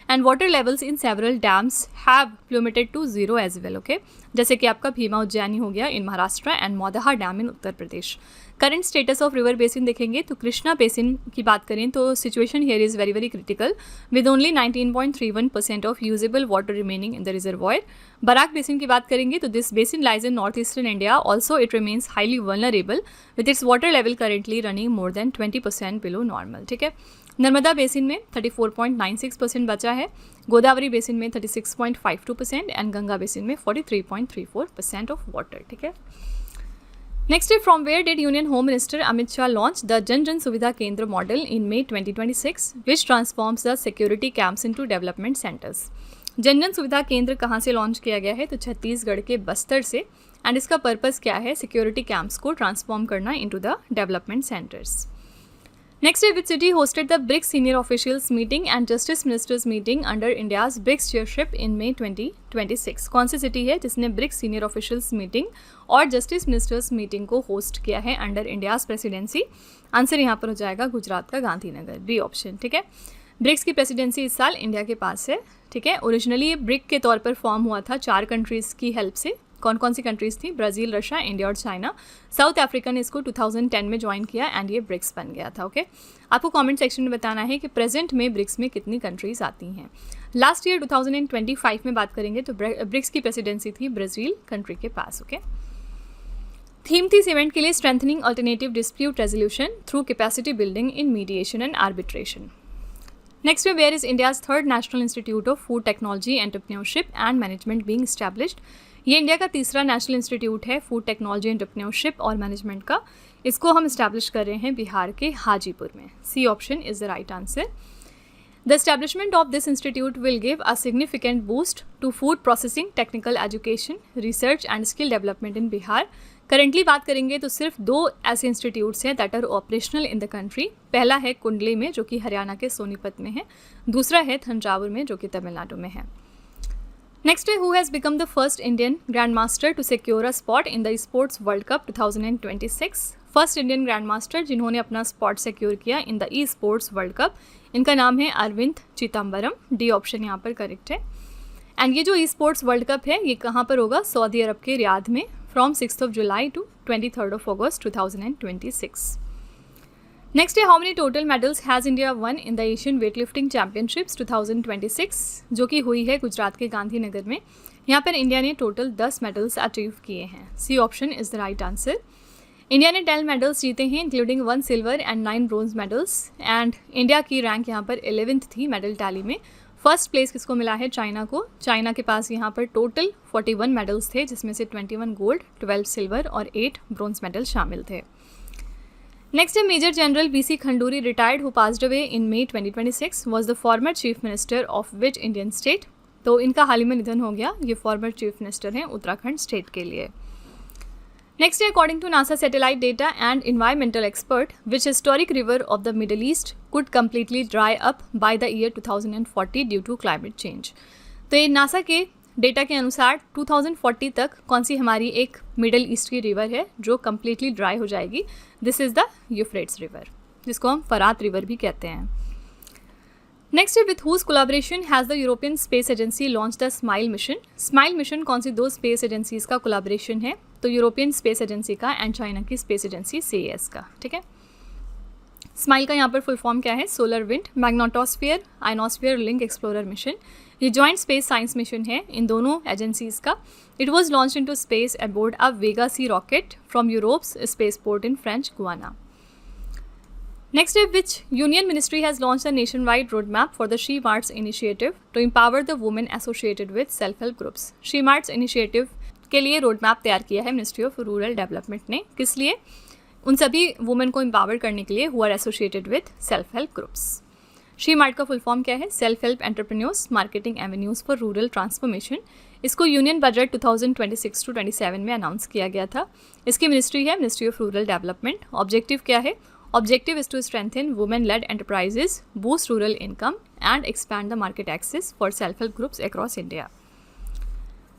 and water levels in several dams have plummeted to zero as well. Okay, जैसे कि आपका भीमा उज्जैनी हो गया in Maharashtra and Modaha dam in Uttar Pradesh. Current status of river basin देखेंगे तो कृष्णा बेसिन की बात करें तो situation here is very very critical with only 19.31% of usable water remaining in the reservoir. Barak basin की बात करेंगे तो this basin lies in north eastern India. Also it remains highly vulnerable with its water level currently running more than 20% below normal. ठीक है, Narmada basin में 34.96% बचा है, Godavari basin में 36.52% एंड गंगा बेसिन में 43.34% ऑफ वाटर. ठीक है. Next, from where did Union Home Minister Amit Shah launch the Jan Jan Suvidha Kendra model in May 2026, which transforms the security camps into development centers? जन जन सुविधा केंद्र कहाँ से लॉन्च किया गया है? तो छत्तीसगढ़ के बस्तर से. एंड इसका पर्पस क्या है? सिक्योरिटी कैंप्स को ट्रांसफॉर्म करना into the development centres. Next है, which city hosted the BRICS senior officials meeting and justice ministers meeting under India's BRICS chairship in May 2026? कौन सी सिटी है जिसने ब्रिक्स सीनियर ऑफिशियल्स मीटिंग और justice ministers meeting को host किया है under India's presidency? Answer यहाँ पर हो जाएगा गुजरात का गांधीनगर, बी ऑप्शन। ठीक है, ब्रिक्स की प्रेसिडेंसी इस साल इंडिया के पास है। ठीक है, ओरिजिनली ये ब्रिक के तौर पर फॉर्म हुआ था 4 कंट्रीज़ की हेल्प से। कौन कौन सी कंट्रीज़ थी? ब्राज़ील, रशिया, इंडिया और चाइना। साउथ अफ्रीका ने इसको 2010 में ज्वाइन किया एंड ये ब्रिक्स बन गया था। ओके, आपको कमेंट सेक्शन में बताना है कि प्रेजेंट में ब्रिक्स में कितनी कंट्रीज़ आती हैं। लास्ट ईयर 2025 में बात करेंगे तो ब्रिक्स की प्रेसिडेंसी थी ब्राज़ील कंट्री के पास। ओके, थीम थी इस इवेंट के लिए strengthening alternative dispute resolution through capacity building in mediation and arbitration. Next है, where is India's 3rd national institute of food technology entrepreneurship and management being established? ये India का तीसरा national institute है food technology entrepreneurship और management का। इसको हम establish कर रहे हैं बिहार के हाजीपुर में। C option is the right answer. The establishment of this institute will give a significant boost to food processing, technical education, research and skill development in Bihar. Currently बात करेंगे तो सिर्फ 2 ऐसे इंस्टीट्यूट्स हैं that are operational in the country. पहला है कुंडली में जो कि हरियाणा के सोनीपत में है, दूसरा है थंजावुर में जो कि तमिलनाडु में है। नेक्स्ट है, who has become the first Indian grand master to secure a spot in the sports world cup 2026? First Indian grand master जिन्होंने अपना स्पॉट सिक्योर किया in the sports world cup, इनका नाम है अरविंद चिदम्बरम। डी ऑप्शन यहाँ पर correct है। And ये जो स्पोर्ट्स वर्ल्ड कप है ये कहाँ पर होगा? सऊदी अरब के रियाद में from 6 July to 23 August 2026। Next है, how many total medals has India won in the Asian weightlifting championships 2026? जो कि हुई है गुजरात के गांधीनगर में। यहाँ पर इंडिया ने टोटल 10 मेडल्स अचीव किए हैं। C option is the right answer. India ने 10 मेडल्स जीते हैं including 1 silver and 9 bronze medals. And India की रैंक यहाँ पर 11th थी मेडल टैली में। फर्स्ट प्लेस किसको मिला है? चाइना को। चाइना के पास यहाँ पर टोटल 41 मेडल्स थे जिसमें से 21 गोल्ड, 12 सिल्वर और 8 ब्रोंज मेडल शामिल थे। नेक्स्ट है, major general BC Khanduri retired who passed away in May 2026 was the former chief minister of which Indian state? तो इनका हाल ही में निधन हो गया। ये फॉर्मर चीफ मिनिस्टर हैं उत्तराखंड स्टेट के लिए। नेक्स्ट है, according to NASA satellite data and environmental expert which historic river of the middle east could completely dry up by the year 2040 due to climate change? तो ये NASA के data के अनुसार 2040 तक कौन सी हमारी एक मिडल ईस्ट की रिवर है जो कम्प्लीटली ड्राई हो जाएगी? This is the Euphrates river, जिसको हम फरात रिवर भी कहते हैं। नेक्स्ट है, with whose collaboration has the European space agency launch the smile mission? Smile mission कौन सी 2 स्पेस एजेंसीज का कोलैबोरेशन है? तो यूरोपियन स्पेस एजेंसी का एंड चाइना की स्पेस एजेंसी CES का। ठीक है, स्माइल का यहाँ पर फुल फॉर्म क्या है? Solar wind magnetosphere ionosphere link explorer mission. ये जॉइंट स्पेस साइंस मिशन है इन दोनों एजेंसीज का। It was launch into space aboard a Vega C rocket from Europe's space port in French Guiana. Next है, which union ministry has launch the nation wide road map for the she marts initiative to empower the women associated with self help groups? She marts initiative के लिए road map तैयार किया है ministry of rural development ने। किस लिए? उन सभी वुमेन को एम्पावर करने के लिए who are associated with self help groups. She mart का फुल फॉर्म क्या है? Self help entrepreneurs marketing avenues for rural transformation. इसको यूनियन बजट 2026 to 27 में अनाउंस किया गया था। इसकी मिनिस्ट्री है ministry of rural development. Objective क्या है? Objective is to strengthen women led enterprises, boost rural income and expand the market access for self help groups across India.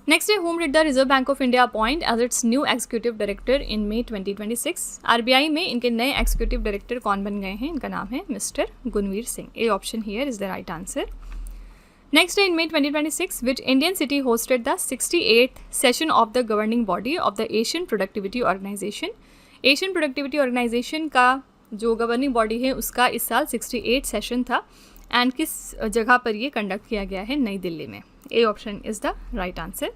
Next है, whom did the Reserve Bank of India appoint as its new executive director in May 2026? RBI में इनके नए executive director कौन बन गए हैं? इनका नाम है mister Gunveer Singh. A option here is the right answer. Next है, in May 2026 which Indian city hosted the 68th session of the governing body of the Asian Productivity Organization? Asian productivity organization का जो गवर्निंग बॉडी है उसका इस साल 68 session था and किस जगह पर ये कंडक्ट किया गया है? नई दिल्ली में। A option is the right answer.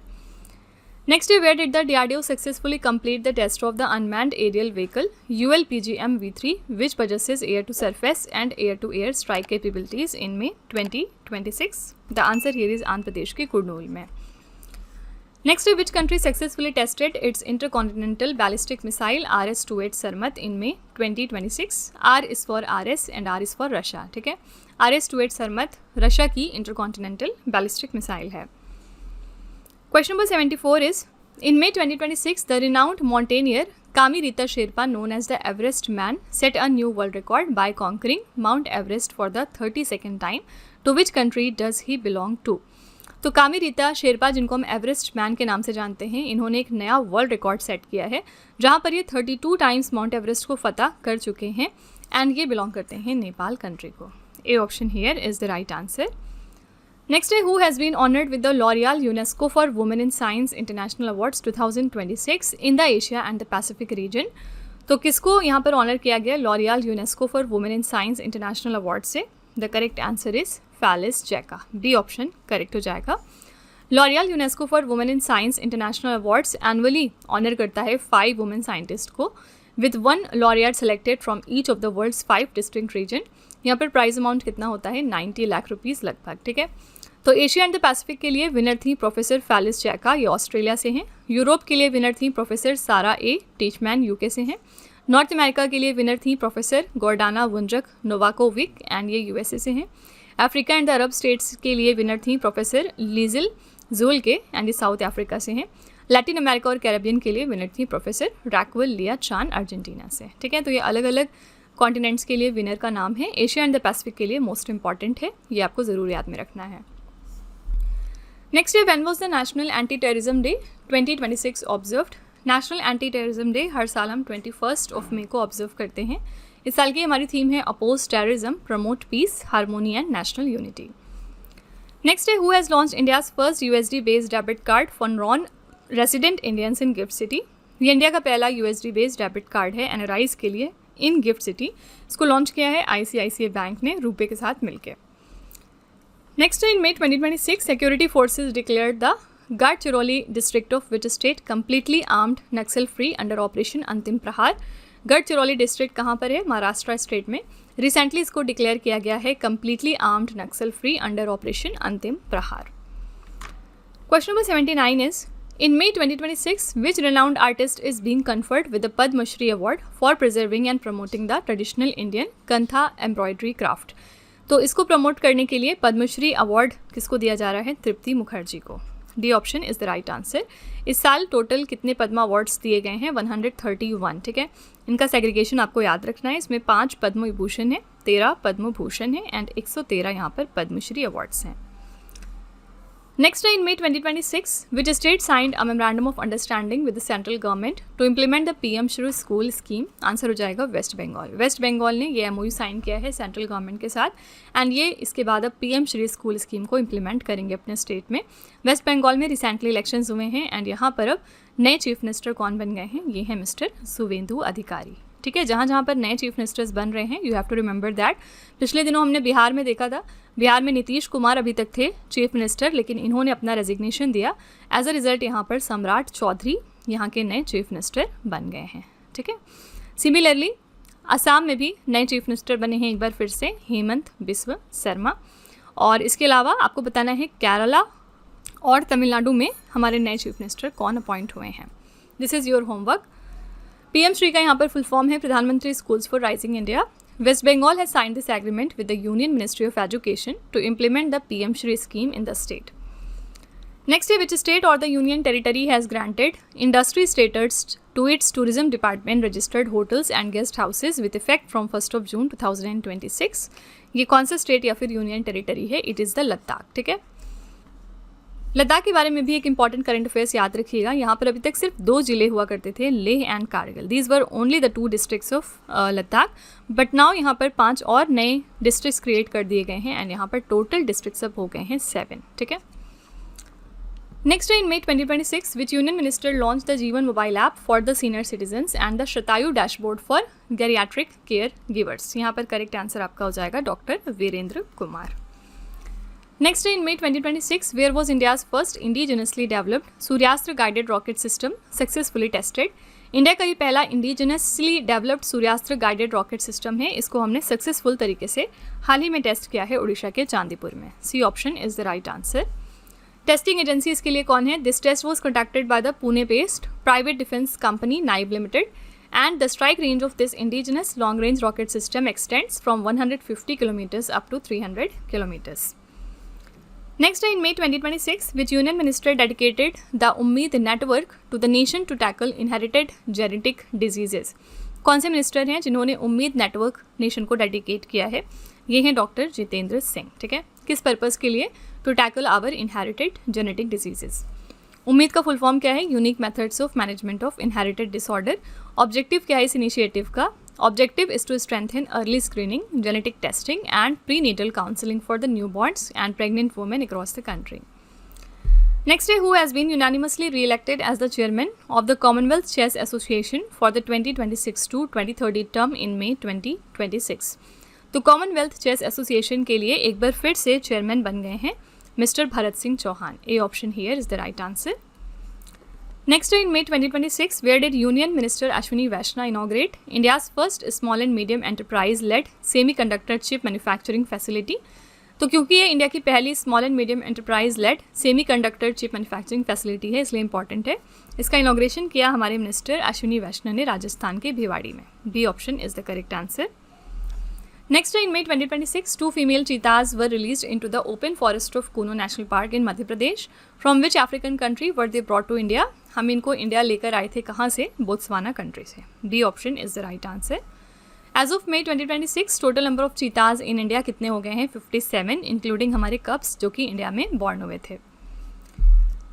Next है, where did the DRDO successfully complete the test of the unmanned aerial vehicle ULPGM-V3 which possesses air to surface and air to air strike capabilities in May 2026? The answer here is Andhra Pradesh के कुर्नूल में। Next है, which country successfully tested its intercontinental ballistic missile RS-28 Sarmat in May 2026? R is for RS and R is for Russia. ठीक है, RS-28 सरमत Russia की intercontinental ballistic missile है। Question number 74 is, in May 2026 the renowned mountaineer Kami Rita Sherpa, known as the Everest Man, set a new world record by conquering Mount Everest for the 32nd time. To which country does he belong to? तो कामी रीता शेरपा, जिनको हम Everest man के नाम से जानते हैं, इन्होंने एक नया वर्ल्ड रिकॉर्ड सेट किया है जहां पर ये 32 टाइम्स माउंट एवरेस्ट को फतह कर चुके हैं एंड ये बिलोंग करते हैं नेपाल कंट्री को. A option here is the right answer. Next है, who has been honoured with the L'Oreal UNESCO for women in science international awards 2026 in the Asia and the Pacific region. तो किसको यहाँ पर honour किया गया L'Oreal UNESCO for women in science international award से? The correct answer is Felice Jacka. B option correct हो जाएगा. L'Oreal UNESCO for women in science international awards annually honour करता है 5 वुमेन साइंटिस्ट को with 1 L'Oreal selected from each of the world's 5 distinct region. यहाँ पर prize amount कितना होता है? 90 लाख रुपीज़ लगभग. ठीक है. तो एशिया एंड द पैसिफिक के लिए विनर थी प्रोफेसर फैलिस जैका, ये ऑस्ट्रेलिया से हैं. यूरोप के लिए विनर थी प्रोफेसर सारा ए टीचमैन, यूके से हैं. नॉर्थ अमेरिका के लिए विनर थी प्रोफेसर गोर्डाना वुंजक नोवाकोविक एंड ये यूएसए से हैं. Africa and the Arab states के लिए विनर थी प्रोफेसर लीजिल जुल के एंड ये साउथ अफ्रीका से हैं. लैटिन अमेरिका और कैरेबियन के लिए विनर थी प्रोफेसर रैक्वेल लिया चान अर्जेंटीना से. ठीक है. तो ये अलग अलग कॉन्टिनेंट्स के लिए विनर का नाम है. एशिया एंड द पैसिफिक के लिए मोस्ट इंपॉर्टेंट है, ये आपको ज़रूर याद में रखना है. नेक्स्ट है, when was the national anti terrorism day 2026 observed? National anti terrorism day हर साल हम 21 मई को ऑब्जर्व करते हैं. इस साल की हमारी थीम है oppose terrorism, promote peace, harmony and national unity. Next है, who has launched India's first USD based debit card for non resident Indians in gift city? ये इंडिया का पहला यूएसडी बेस्ड डेबिट कार्ड है NRIs के लिए in gift city. इसको launch किया है आईसीआईसीआई बैंक ने रुपए के साथ मिलकर. नेक्स्ट है, इन May 2026 security forces declared the Gadchiroli district of which state completely armed Naxal free under operation अंतिम प्रहार? गढ़चिरौली डिस्ट्रिक्ट कहाँ पर है? महाराष्ट्र स्टेट में. रिसेंटली इसको डिक्लेयर किया गया है कंप्लीटली आर्म्ड नक्सल फ्री अंडर ऑपरेशन अंतिम प्रहार. Question number 79 is, in May 2026, which renowned artist is being conferred with the Padma Shri Award for preserving and promoting the traditional Indian Kantha embroidery craft? तो इसको promote करने के लिए Padmashri award किसको दिया जा रहा है? तृप्ति मुखर्जी को. D option is the right answer. इस साल टोटल कितने पद्मा अवार्ड्स दिए गए हैं? 131. ठीक है. इनका सेग्रीगेशन आपको याद रखना है. इसमें 5 पद्म विभूषण है, 13 पद्म भूषण है एंड 113 यहाँ पर पद्मश्री अवार्ड्स हैं. Next, in May 2026, which state signed a memorandum of understanding with the central government to implement the PM Shri School scheme? Answer हो जाएगा वेस्ट बंगाल. वेस्ट बंगाल ने ये MOU साइन किया है सेंट्रल गवर्नमेंट के साथ एंड ये इसके बाद अब PM श्री स्कूल स्कीम को इम्प्लीमेंट करेंगे अपने स्टेट में. वेस्ट बंगाल में रिसेंटली इलेक्शंस हुए हैं एंड यहाँ पर अब नए चीफ मिनिस्टर कौन बन गए हैं? ये हैं मिस्टर शुवेंदु अधिकारी. ठीक है. जहाँ जहाँ पर नए चीफ मिनिस्टर्स बन रहे हैं, you have to remember that. पिछले दिनों हमने बिहार में देखा था, बिहार में नीतीश कुमार अभी तक थे चीफ मिनिस्टर, लेकिन इन्होंने अपना रेजिग्नेशन दिया. एज अ रिजल्ट यहाँ पर सम्राट चौधरी यहाँ के नए चीफ मिनिस्टर बन गए हैं. ठीक है. सिमिलरली असम में भी नए चीफ मिनिस्टर बने हैं एक बार फिर से, हेमंत बिस्व शर्मा. और इसके अलावा आपको बताना है केरला और तमिलनाडु में हमारे नए चीफ मिनिस्टर कौन अपॉइंट हुए हैं. This is your homework. PM Shri का यहाँ पर फुल फॉर्म है प्रधानमंत्री schools for rising India. West Bengal has signed this agreement with the Union Ministry of Education to implement the PM Shri scheme in the state. Next, which state or the Union Territory has granted industry status to its tourism department registered hotels and guest houses with effect from 1st of June 2026? ये कौन सा state या फिर union territory है? It is the Ladakh. ठीक है. लद्दाख के बारे में भी एक इंपॉर्टेंट करंट अफेयर्स याद रखिएगा. यहाँ पर अभी तक सिर्फ 2 जिले हुआ करते थे, Leh and Kargil. These were only the 2 districts of Ladakh. But now यहाँ पर 5 और नए डिस्ट्रिक्ट्स क्रिएट कर दिए गए हैं एंड यहाँ पर टोटल डिस्ट्रिक्ट्स अब हो गए हैं 7. ठीक है. Next, in May 2026, which union minister launch the Jeevan mobile app for the senior citizens and the Shatayu dashboard for geriatric care givers? यहाँ पर करेक्ट आंसर आपका हो जाएगा doctor Virendra Kumar. Next, in May 2026, where was India's first indigenously developed Suryastra guided rocket system successfully tested? India का ये पहला indigenously developed Suryastra guided rocket system है. इसको हमने सक्सेसफुल तरीके से हाल ही में टेस्ट किया है उड़ीसा के चांदीपुर में. C option is the right answer. Testing agency इसके लिए कौन है? This test was conducted by the Pune based private defence company NIBE limited and the strike range of this indigenous long range rocket system extends from 150 kilometers up to 300 kilometers. Next, in May 2026, which union minister dedicated the Ummeed network to the nation to tackle inherited genetic diseases? कौन से minister हैं जिन्होंने उम्मीद network nation को dedicate किया है? ये हैं डॉक्टर जितेंद्र सिंह. ठीक है, किस पर्पज़ के लिए? To tackle our inherited genetic diseases. UMMID का फुल फॉर्म क्या है? Unique methods of management of inherited disorder. Objective क्या है इस इनिशिएटिव का? Objective is to strengthen early screening, genetic testing and prenatal counseling for the newborns and pregnant women across the country. Next, who has been unanimously re-elected as the chairman of the Commonwealth Chess Association for the 2026 to 2030 term in May 2026. तो Commonwealth chess association के लिए एक बार फिर से chairman बन गए हैं mister Bharat Singh Chauhan. A option here is the right answer. Next, in May 2026, where did Union Minister Ashwini Vaishnaw inaugurate India's first small and medium enterprise-led semiconductor chip manufacturing facility? तो क्योंकि ये इंडिया की पहली small and medium enterprise led semiconductor chip manufacturing facility है, इसलिए important है. इसका inauguration किया हमारे मिनिस्टर अश्विनी वैष्णव ने राजस्थान के भिवाड़ी में. B option is the correct answer. Next, in May 2026, 2 female cheetahs were released into the open forest of Kuno National Park in Madhya Pradesh. From which African country were they brought to India? हम इनको India लेकर आए थे कहाँ से? Botswana country से. D option is the right answer. As of May 2026, total number of cheetahs in India कितने हो गए हैं? 57, इंक्लूडिंग हमारे कप्स जो कि इंडिया में बॉर्न हुए थे.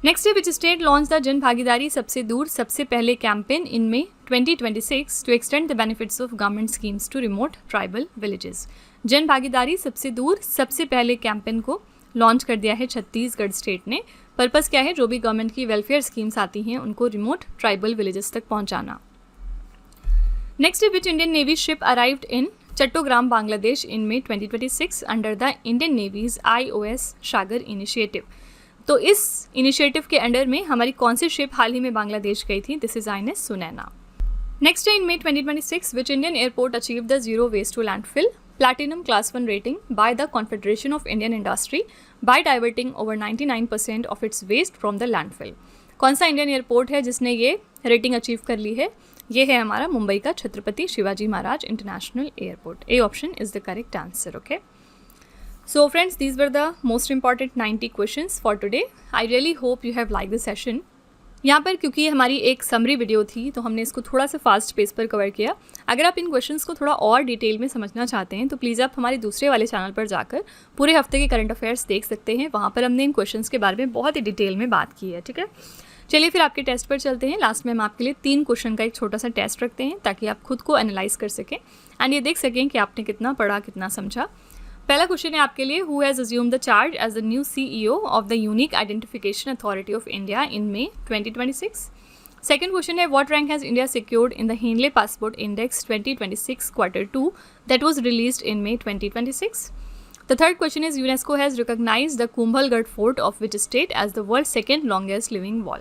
Next, which state launch the Jan Bhagidari Sabse Door Sabse Pehle campaign in May 2026 to extend the benefits of government schemes to remote tribal villages. Jan Bhagidari Sabse Door Sabse Pehle campaign को लॉन्च कर दिया है छत्तीसगढ़ स्टेट ने. पर्पस क्या है? जो भी गवर्नमेंट की वेलफेयर स्कीम्स आती हैं उनको रिमोट ट्राइबल विलेजेस तक पहुंचाना. Next, which Indian navy ship arrived in Chattogram Bangladesh in May 2026 under the Indian navy's IOS Sagar initiative. तो इस इनिशिएटिव के अंडर में हमारी कौन सी शिप हाल ही में बांग्लादेश गई थी? This is INS Sunaina. Next, in May 2026, which Indian airport achieve the zero waste to landfill Platinum Class 1 rating by the Confederation of Indian Industry by diverting over 99% of its waste from the landfill. कौन सा Indian airport है जिसने ये rating achieve कर ली है? ये है हमारा मुंबई का Chhatrapati Shivaji Maharaj international airport. A option is the correct answer. Okay, so friends, these were the most important 90 questions for today. I really hope you have liked the session. यहाँ पर क्योंकि हमारी एक समरी वीडियो थी तो हमने इसको थोड़ा सा फास्ट पेस पर कवर किया. अगर आप इन क्वेश्चंस को थोड़ा और डिटेल में समझना चाहते हैं तो प्लीज़ आप हमारे दूसरे वाले चैनल पर जाकर पूरे हफ्ते के करंट अफेयर्स देख सकते हैं. वहाँ पर हमने इन क्वेश्चंस के बारे में बहुत ही डिटेल में बात की है. ठीक है, चलिए फिर आपके टेस्ट पर चलते हैं. लास्ट में हम आपके लिए 3 क्वेश्चन का एक छोटा सा टेस्ट रखते हैं ताकि आप खुद को एनालाइज कर सकें एंड ये देख सकें कि आपने कितना पढ़ा, कितना समझा. पहला क्वेश्चन है आपके लिए, who has assume the charge as the new CEO of the unique identification authority of India in May 2026. Second question है, what rank has India secured in the Henley passport index 2026 Q2 that was released in May 2026. The third question is, UNESCO has recognised the Kumbhalgarh fort of which state as the world second longest living wall.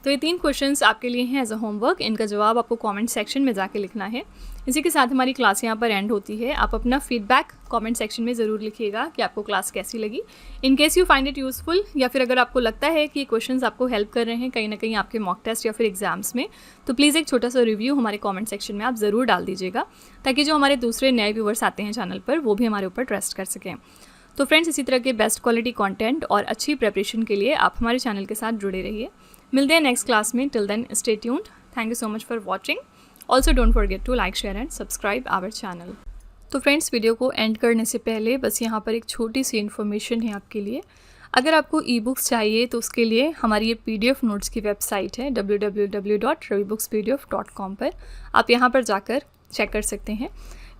तो ये 3 questions आपके लिए हैं as a homework. इनका जवाब आपको comment section में जाके लिखना है. इसी के साथ हमारी क्लास यहाँ पर एंड होती है. आप अपना फीडबैक कमेंट सेक्शन में ज़रूर लिखिएगा कि आपको क्लास कैसी लगी. In case you find it useful या फिर अगर आपको लगता है कि क्वेश्चंस आपको हेल्प कर रहे हैं कहीं ना कहीं आपके मॉक टेस्ट या फिर एग्जाम्स में, तो प्लीज़ एक छोटा सा रिव्यू हमारे कमेंट सेक्शन में आप ज़रूर डाल दीजिएगा ताकि जो हमारे दूसरे नए व्यूवर्स आते हैं चैनल पर वो भी हमारे ऊपर ट्रस्ट कर सकें. तो फ्रेंड्स, इसी तरह के बेस्ट क्वालिटी कंटेंट और अच्छी प्रिपरेशन के लिए आप हमारे चैनल के साथ जुड़े रहिए. मिलते हैं नेक्स्ट क्लास में. Till then stay tuned. Thank you so much for watching. Also don't forget to like, share and subscribe our channel. तो फ्रेंड्स, वीडियो को एंड करने से पहले बस यहाँ पर एक छोटी सी इन्फॉर्मेशन है आपके लिए. अगर आपको ई बुक्स चाहिए तो उसके लिए हमारी ये PDF नोट्स की वेबसाइट है www.ravibooks.pdf.com पर आप यहाँ पर जाकर चेक कर सकते हैं.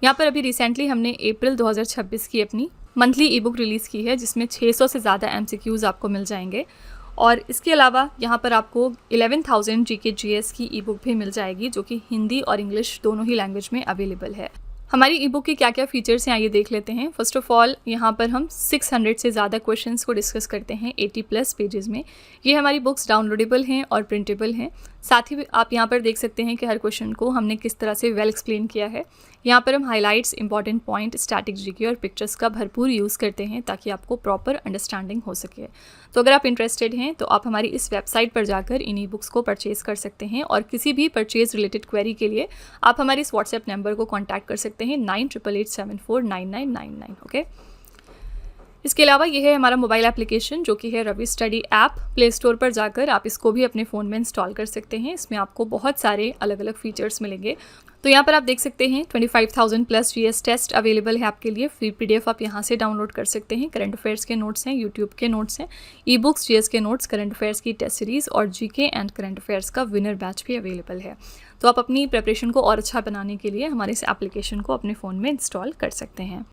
यहाँ पर अभी रिसेंटली हमने अप्रैल 2026 की अपनी मंथली ई बुक रिलीज़ की है जिसमें 600 से ज़्यादा MCQs आपको मिल जाएंगे. और इसके अलावा यहाँ पर आपको 11,000 GK GS की ई बुक भी मिल जाएगी जो कि हिंदी और इंग्लिश दोनों ही लैंग्वेज में अवेलेबल है. हमारी ई बुक के क्या क्या फीचर्स हैं आइए देख लेते हैं. फर्स्ट ऑफ ऑल, यहाँ पर हम 600 से ज़्यादा क्वेश्चंस को डिस्कस करते हैं 80+ पेजेस में. ये हमारी बुक्स डाउनलोडेबल हैं और प्रिंटेबल हैं. साथ ही आप यहाँ पर देख सकते हैं कि हर क्वेश्चन को हमने किस तरह से वेल एक्सप्लेन किया है. यहाँ पर हम highlights, important point, static GK और पिक्चर्स का भरपूर यूज़ करते हैं ताकि आपको प्रॉपर अंडरस्टैंडिंग हो सके. तो अगर आप इंटरेस्टेड हैं तो आप हमारी इस वेबसाइट पर जाकर इन ई बुक्स को परचेज़ कर सकते हैं. और किसी भी परचेज़ रिलेटेड क्वेरी के लिए आप हमारे इस व्हाट्सएप नंबर को कॉन्टैक्ट कर सकते हैं 9888749999. ओके, इसके अलावा ये है हमारा मोबाइल एप्लीकेशन जो कि है Ravi study app. Play store पर जाकर आप इसको भी अपने फ़ोन में इंस्टॉल कर सकते हैं। इसमें आपको बहुत सारे अलग अलग फीचर्स मिलेंगे। तो यहाँ पर आप देख सकते हैं 25,000 प्लस जीएस टेस्ट अवेलेबल है आपके लिए। फ्री पीडीएफ आप यहाँ से डाउनलोड कर सकते हैं। करंट अफेयर्स के नोट्स हैं, यूट्यूब के नोट्स हैं, ई बुक्स, जीएस के नोट्स, करंट अफेयर्स की टेस्ट सीरीज़ और जीके एंड करंट अफेयर्स का विनर बैच भी अवेलेबल है। तो आप अपनी प्रिपरेशन को और अच्छा बनाने के लिए हमारे इस एप्लीकेशन को अपने फ़ोन में इंस्टॉल कर सकते हैं।